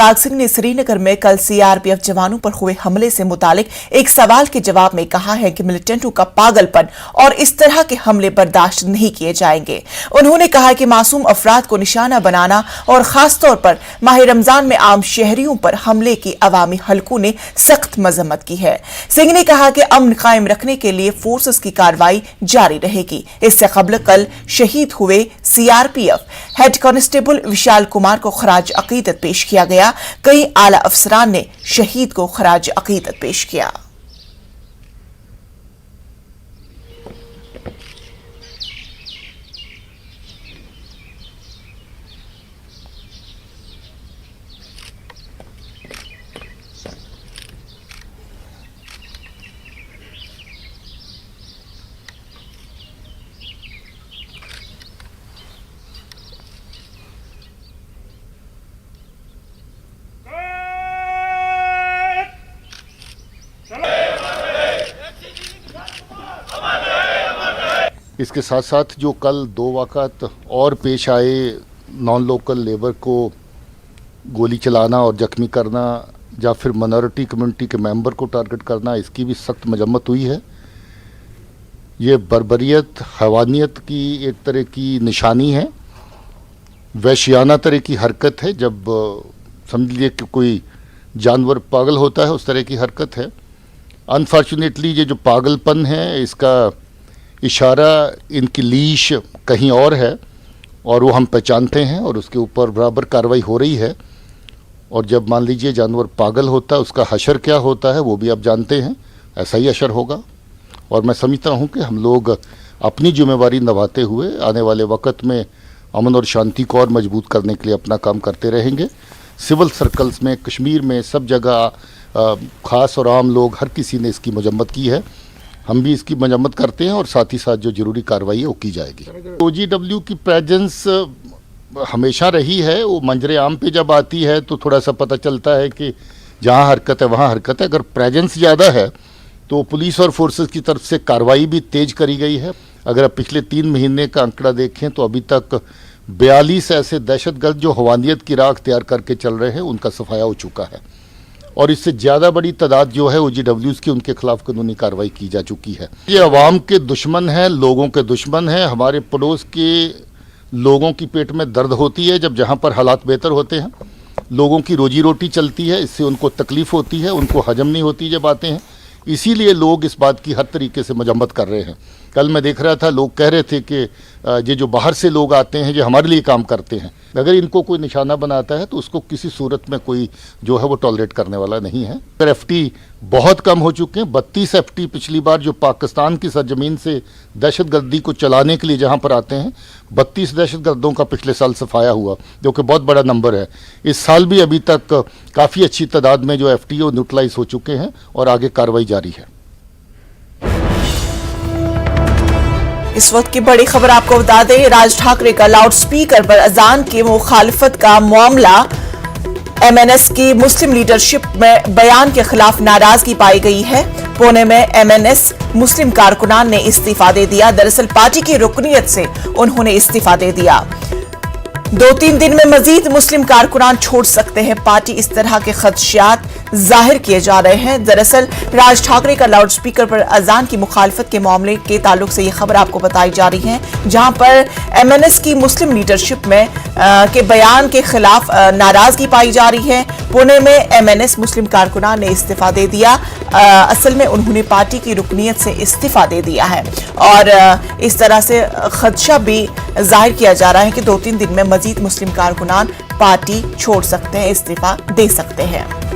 राज सिंह ने श्रीनगर में कल सीआरपीएफ जवानों पर हुए हमले से मुतालिक एक सवाल के जवाब में कहा है कि मिलिटेंटों का पागलपन और इस तरह के हमले बर्दाश्त नहीं किए जाएंगे। उन्होंने कहा कि मासूम अफराद को निशाना बनाना और खासतौर पर माह रमजान में आम शहरियों पर हमले की अवामी हलकों ने सख्त मजम्मत की है। सिंह ने कहा कि अमन कायम रखने के लिए फोर्सेस की कार्रवाई जारी रहेगी। इससे कबल कल शहीद हुए CRPF head constable Vishal Kumar को खराज अकीदत पेश किया गया। कई आला अफसरान ने शहीद को खराज अकीदत पेश किया। इसके साथ साथ जो कल दो वाक़ात और पेश आए, नॉन लोकल लेबर को गोली चलाना और ज़ख्मी करना या फिर माइनॉरिटी कम्युनिटी के मेंबर को टारगेट करना, इसकी भी सख्त मजम्मत हुई है। ये बर्बरियत, हैवानियत की एक तरह की निशानी है, वहशियाना तरह की हरकत है। जब समझ लीजिए कि कोई जानवर पागल होता है, उस तरह की हरकत है। अनफॉर्चुनेटली ये जो पागलपन है, इसका इशारा इनकी लीश कहीं और है और वो हम पहचानते हैं और उसके ऊपर बराबर कार्रवाई हो रही है। और जब मान लीजिए जानवर पागल होता है, उसका हशर क्या होता है वो भी आप जानते हैं, ऐसा ही हशर होगा। और मैं समझता हूँ कि हम लोग अपनी जिम्मेवारी निभाते हुए आने वाले वक्त में अमन और शांति को और मजबूत करने के लिए अपना काम करते रहेंगे। सिविल सर्कल्स में, कश्मीर में, सब जगह ख़ास और आम लोग, हर किसी ने इसकी मजम्मत की है। हम भी इसकी मजम्मत करते हैं और साथ ही साथ जो जरूरी कार्रवाई है वो की जाएगी। OGW की प्रेजेंस हमेशा रही है। वो मंजरे आम पे जब आती है तो थोड़ा सा पता चलता है कि जहाँ हरकत है वहाँ हरकत है। अगर प्रेजेंस ज़्यादा है तो पुलिस और फोर्सेस की तरफ से कार्रवाई भी तेज करी गई है। अगर आप पिछले 3 महीने का आंकड़ा देखें तो अभी तक 42 ऐसे दहशतगर्द जो हवानियत की राख तैयार करके चल रहे हैं, उनका सफाया हो चुका है। और इससे ज़्यादा बड़ी तादाद जो है OGWs की, उनके खिलाफ कानूनी कार्रवाई की जा चुकी है। ये अवाम के दुश्मन है, लोगों के दुश्मन है। हमारे पड़ोस के लोगों की पेट में दर्द होती है जब जहाँ पर हालात बेहतर होते हैं। लोगों की रोजी रोटी चलती है, इससे उनको तकलीफ़ होती है, उनको हजम नहीं होती जब आते हैं। इसीलिए लोग इस बात की हर तरीके से मजम्मत कर रहे हैं। कल मैं देख रहा था, लोग कह रहे थे कि ये जो बाहर से लोग आते हैं, ये हमारे लिए काम करते हैं। अगर इनको कोई निशाना बनाता है तो उसको किसी सूरत में कोई जो है वो टॉलरेट करने वाला नहीं है। फिर FT बहुत कम हो चुके हैं। 32 FT पिछली बार जो पाकिस्तान की सरजमीन से दहशतगर्दी को चलाने के लिए जहाँ पर आते हैं, 32 दहशतगर्दों का पिछले साल सफाया हुआ, जो कि बहुत बड़ा नंबर है। इस साल भी अभी तक काफ़ी अच्छी तादाद में जो FT वो न्यूट्रलाइज हो चुके हैं और आगे कार्रवाई जारी है। इस वक्त की बड़ी खबर आपको बता दें, राज ठाकरे का लाउड स्पीकर पर अजान की मुखालफत का मामला। MNS की मुस्लिम लीडरशिप में बयान के खिलाफ नाराजगी पाई गई है। पुणे में MNS मुस्लिम कारकुनान ने इस्तीफा दे दिया। दरअसल पार्टी की रुकनियत से उन्होंने इस्तीफा दे दिया। 2-3 दिन में मजीद मुस्लिम कारकुनान छोड़ सकते हैं पार्टी, इस तरह के खदशात जाहिर किए जा रहे हैं। दरअसल राज ठाकरे का लाउड स्पीकर पर अजान की मुखालफत के मामले के ताल्लुक से ये खबर आपको बताई जा रही है, जहां पर MNS की मुस्लिम लीडरशिप में के बयान के खिलाफ नाराजगी पाई जा रही है। पुणे में MNS मुस्लिम कारकुनान ने इस्तीफा दे दिया। असल में उन्होंने पार्टी की रुकनियत से इस्तीफा दे दिया है और इस तरह से खदशा भी जाहिर किया जा रहा है कि 2-3 दिन में मजीद मुस्लिम कारकुनान पार्टी छोड़ सकते हैं, इस्तीफा दे सकते हैं।